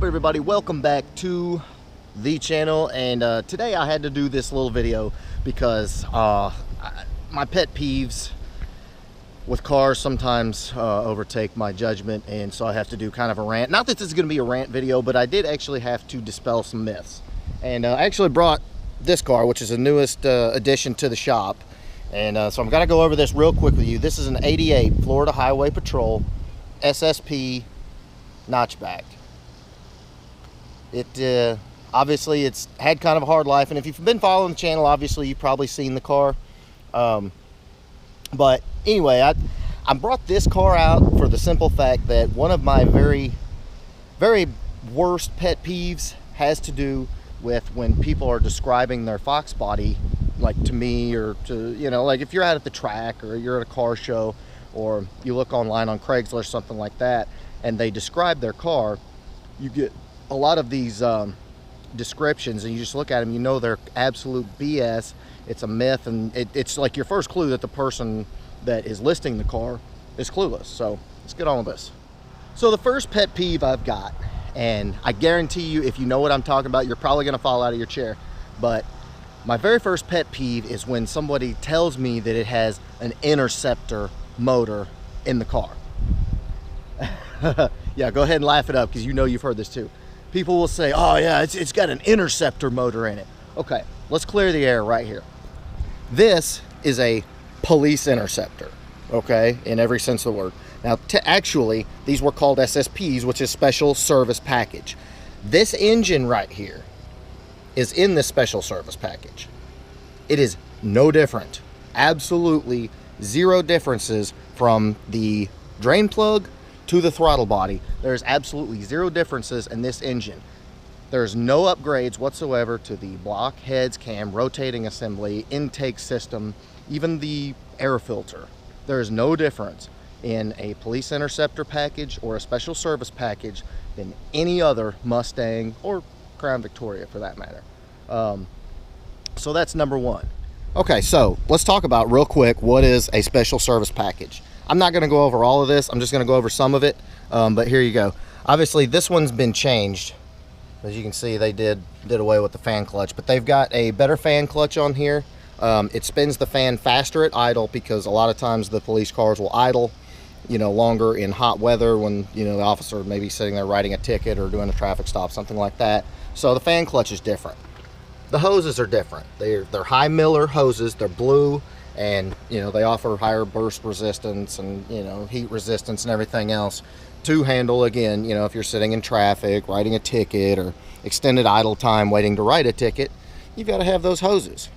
everybody? Welcome back to the channel, and today I had to do this little video because my pet peeves with cars sometimes overtake my judgment, and so I have to do kind of a rant. Not that this is going to be a rant video, but I did actually have to dispel some myths. And I actually brought this car, which is the newest addition to the shop, and so I'm going to go over this real quick with you. This is an 88 Florida Highway Patrol SSP notchback. It obviously it's had kind of a hard life, and if you've been following the channel, obviously you've probably seen the car. But anyway, I brought this car out for the simple fact that one of my very worst pet peeves has to do with when people are describing their Foxbody, like to me, or to, you know, like if you're out at the track or you're at a car show, or you look online on Craigslist or something like that, and they describe their car, you get a lot of these descriptions, and you just look at them, you know they're absolute BS. It's a myth, and it's like your first clue that the person that is listing the car is clueless. So let's get on with this. So the first pet peeve I've got, and I guarantee you if you know what I'm talking about, you're probably going to fall out of your chair, but my very first pet peeve is when somebody tells me that it has an Interceptor motor in the car. Yeah, go ahead and laugh it up, because you know you've heard this too. People will say, oh yeah, it's got an Interceptor motor in it. Okay, let's clear the air right here. This is a police Interceptor, okay, in every sense of the word. Now, actually, these were called SSPs, which is Special Service Package. This engine right here is in this Special Service Package. It is no different. Absolutely zero differences from the drain plug to the throttle body. There's absolutely zero differences in this engine. There's no upgrades whatsoever to the block, heads, cam, rotating assembly, intake system, even the air filter. There is no difference in a police Interceptor package or a special service package than any other Mustang or Crown Victoria for that matter. So that's number one. Okay, so let's talk about real quick what is a special service package. I'm not going to go over all of this. I'm just going to go over some of it. But here you go. Obviously, this one's been changed. As you can see, they did away with the fan clutch, but they've got a better fan clutch on here. It spins the fan faster at idle, because a lot of times the police cars will idle, you know, longer in hot weather when, you know, the officer may be sitting there writing a ticket or doing a traffic stop, something like that. So the fan clutch is different. The hoses are different. They're high Miller hoses. They're blue. And, you know, they offer higher burst resistance and, you know, heat resistance and everything else to handle, again, you know, if you're sitting in traffic, writing a ticket, or extended idle time waiting to write a ticket, you've got to have those hoses.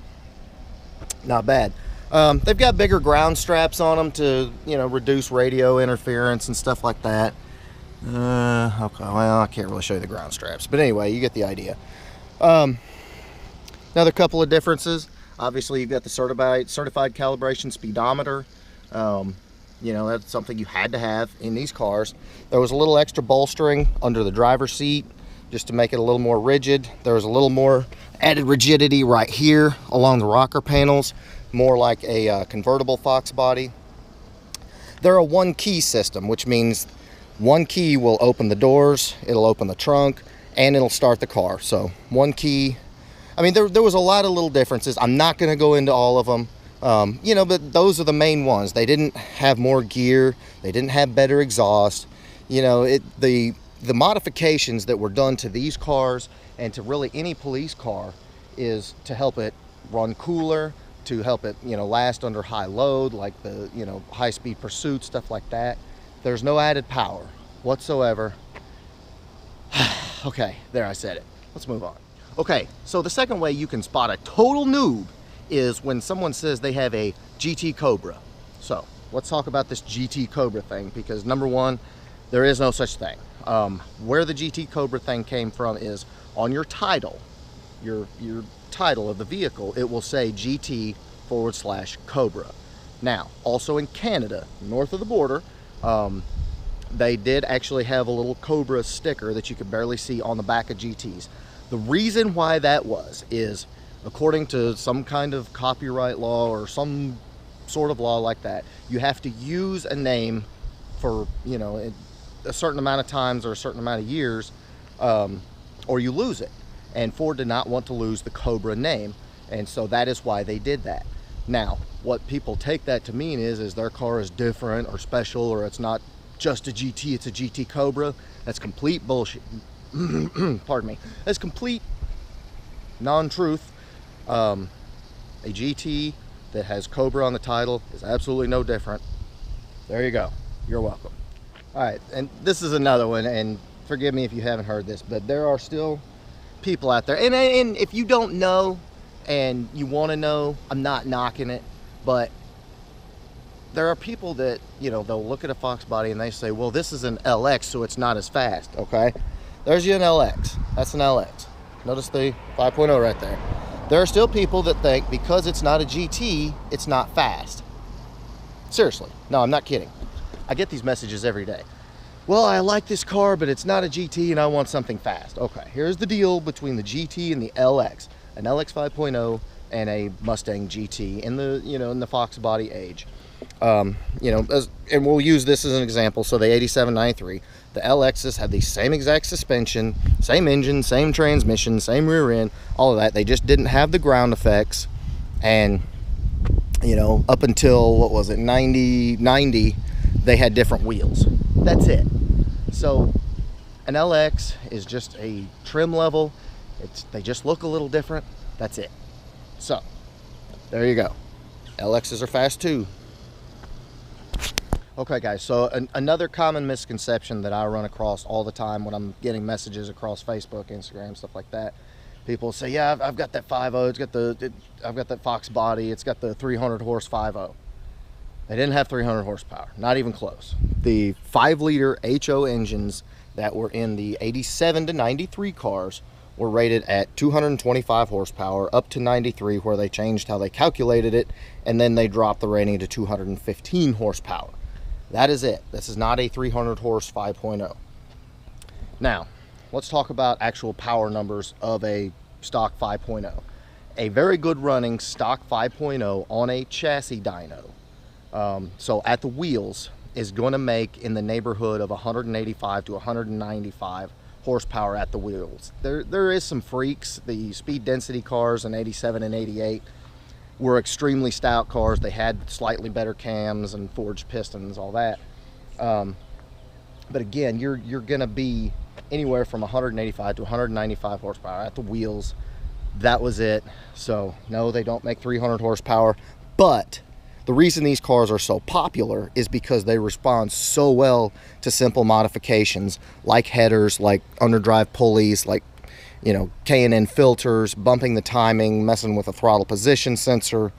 Not bad. They've got bigger ground straps on them to, you know, reduce radio interference and stuff like that. Okay, well, I can't really show you the ground straps, but anyway, you get the idea. Another couple of differences. Obviously, you've got the certified calibration speedometer. You know, that's something you had to have in these cars. There was a little extra bolstering under the driver's seat just to make it a little more rigid. There was a little more added rigidity right here along the rocker panels, more like a convertible Foxbody. They're a one-key system, which means one key will open the doors, it'll open the trunk, and it'll start the car. So one key. I mean, there was a lot of little differences. I'm not going to go into all of them, you know, but those are the main ones. They didn't have more gear. They didn't have better exhaust. You know, the modifications that were done to these cars and to really any police car is to help it run cooler, to help it, you know, last under high load, like the, you know, high-speed pursuit, stuff like that. There's no added power whatsoever. Okay, there, I said it. Let's move on. Okay, so the second way you can spot a total noob is when someone says they have a GT Cobra. So let's talk about this GT Cobra thing, because number one, there is no such thing. Where the GT Cobra thing came from is on your title, your title of the vehicle, it will say GT/Cobra. Now, also in Canada, north of the border, they did actually have a little Cobra sticker that you could barely see on the back of GTs. The reason why that is, according to some kind of copyright law or some sort of law like that, you have to use a name for, you know, a certain amount of times or a certain amount of years or you lose it. And Ford did not want to lose the Cobra name, and so that is why they did that. Now, what people take that to mean is their car is different or special, or it's not just a GT, it's a GT Cobra. That's complete bullshit. Pardon me. That's complete non-truth. A GT that has Cobra on the title is absolutely no different. There you go. You're welcome. All right, and this is another one, and forgive me if you haven't heard this, but there are still people out there, and if you don't know and you want to know, I'm not knocking it, but there are people that, you know, they'll look at a Foxbody and they say, well, this is an LX, so it's not as fast. Okay, there's you an LX. That's an LX. Notice the 5.0 right there. There are still people that think because it's not a GT, it's not fast. Seriously, no, I'm not kidding. I get these messages every day. Well, I like this car, but it's not a GT and I want something fast. Okay, here's the deal between the GT and the LX. An LX 5.0 and a Mustang GT in the, you know, in the Foxbody age. And we'll use this as an example. So the 8793, the LXs had the same exact suspension, same engine, same transmission, same rear end, all of that. They just didn't have the ground effects. And, you know, up until, what was it, 90, they had different wheels. That's it. So an LX is just a trim level. They just look a little different. That's it. So there you go. LXs are fast too. Okay guys, so another common misconception that I run across all the time when I'm getting messages across Facebook, Instagram, stuff like that. People say, yeah, I've got that 5.0, I've got that Foxbody, it's got the 300 horse 5.0. They didn't have 300 horsepower, not even close. The 5-liter HO engines that were in the 87 to 93 cars were rated at 225 horsepower up to 93, where they changed how they calculated it, and then they dropped the rating to 215 horsepower. That is it. This is not a 300 horse 5.0. Now, let's talk about actual power numbers of a stock 5.0. A very good running stock 5.0 on a chassis dyno, so at the wheels, is going to make in the neighborhood of 185 to 195 horsepower at the wheels. There is some freaks. The speed density cars in 87 and 88 were extremely stout cars. They had slightly better cams and forged pistons, all that. But again, you're gonna be anywhere from 185 to 195 horsepower at the wheels. That was it. So no, they don't make 300 horsepower, but the reason these cars are so popular is because they respond so well to simple modifications like headers, like underdrive pulleys, like, you know, K&N filters, bumping the timing, messing with a throttle position sensor,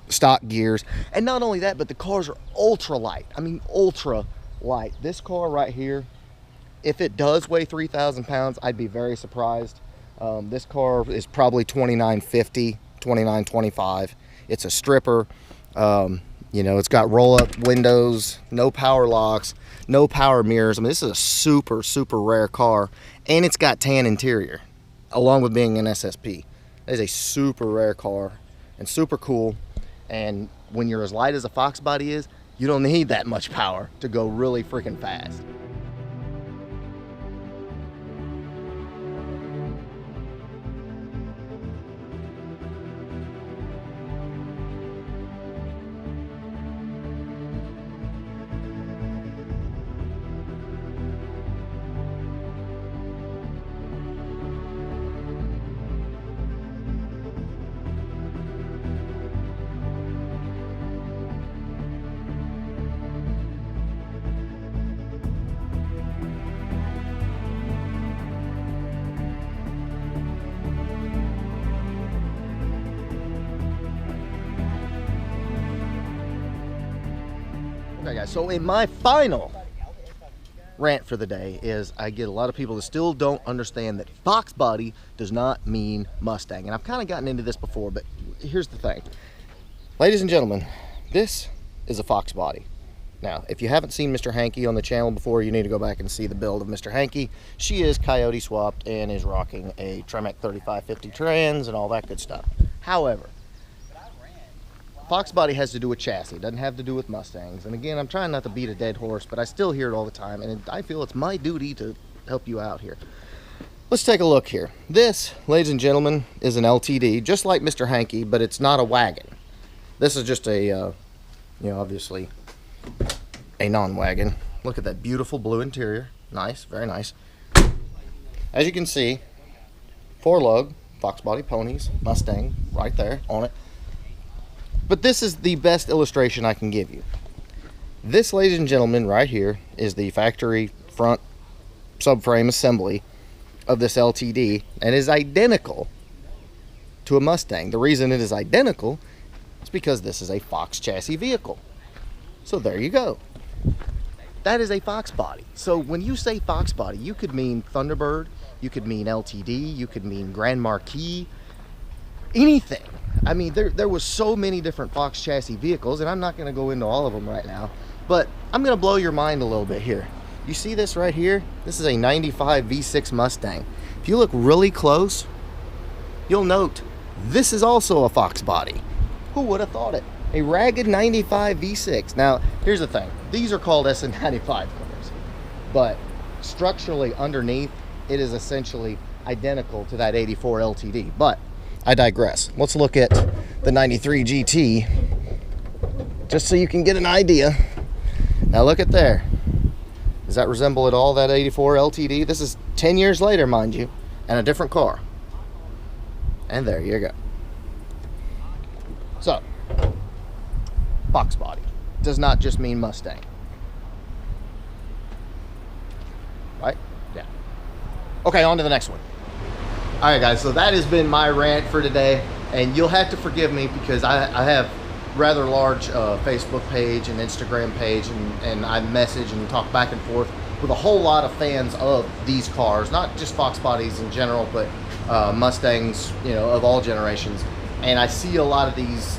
stock gears. And not only that, but the cars are ultra light. I mean, ultra light. This car right here, if it does weigh 3,000 pounds, I'd be very surprised. This car is probably 2950, 2925. It's a stripper. You know, it's got roll-up windows, no power locks, no power mirrors. I mean, this is a super, super rare car, and it's got tan interior, along with being an SSP. It is a super rare car and super cool. And when you're as light as a Foxbody is, you don't need that much power to go really freaking fast. Okay guys, so in my final rant for the day is I get a lot of people that still don't understand that Foxbody does not mean Mustang. And I've kind of gotten into this before, but here's the thing. Ladies and gentlemen, this is a Foxbody. Now, if you haven't seen Mr. Hankey on the channel before, you need to go back and see the build of Mr. Hankey. She is coyote swapped and is rocking a Tremec 3550 trans and all that good stuff. However, Foxbody has to do with chassis. It doesn't have to do with Mustangs. And again, I'm trying not to beat a dead horse, but I still hear it all the time. And I feel it's my duty to help you out here. Let's take a look here. This, ladies and gentlemen, is an LTD, just like Mr. Hankey, but it's not a wagon. This is just a, you know, obviously a non-wagon. Look at that beautiful blue interior. Nice, very nice. As you can see, 4-lug, Foxbody ponies, Mustang, right there on it. But this is the best illustration I can give you. This, ladies and gentlemen, right here is the factory front subframe assembly of this LTD, and is identical to a Mustang. The reason it is identical is because this is a Fox chassis vehicle. So there you go. That is a Fox body. So when you say Fox body, you could mean Thunderbird, you could mean LTD, you could mean Grand Marquis, anything. I mean, there was so many different Fox chassis vehicles, and I'm not going to go into all of them right now, but I'm going to blow your mind a little bit here. You see this right here? This is a 95 V6 Mustang. If you look really close, you'll note this is also a Fox body. Who would have thought it? A ragged 95 V6. Now, here's the thing. These are called SN95 cars, but structurally underneath, it is essentially identical to that 84 LTD. But I digress. Let's look at the 93 GT, just so you can get an idea. Now look at there. Does that resemble at all that 84 LTD? This is 10 years later, mind you, and a different car. And there you go. So, Fox body does not just mean Mustang. Right? Yeah. Okay, on to the next one. All right, guys, so that has been my rant for today, and you'll have to forgive me because I have rather large Facebook page and Instagram page, and I message and talk back and forth with a whole lot of fans of these cars, not just Fox bodies in general, but Mustangs, you know, of all generations. And I see a lot of these,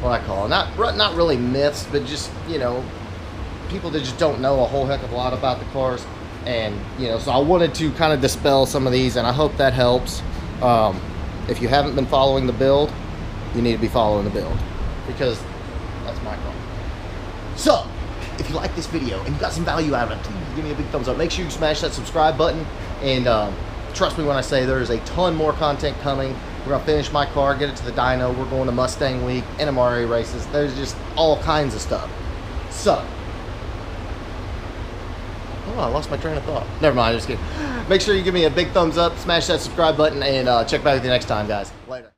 what I call, not really myths, but just, you know, people that just don't know a whole heck of a lot about the cars. And, you know, so I wanted to kind of dispel some of these, and I hope that helps. If you haven't been following the build, you need to be following the build, because that's my call. So, if you like this video and you got some value out of it, please give me a big thumbs up. Make sure you smash that subscribe button, and trust me when I say there is a ton more content coming. We're going to finish my car, get it to the dyno. We're going to Mustang Week, NMRA races. There's just all kinds of stuff. So, oh, I lost my train of thought. Never mind, just kidding. Make sure you give me a big thumbs up, smash that subscribe button, and check back with you next time, guys. Later.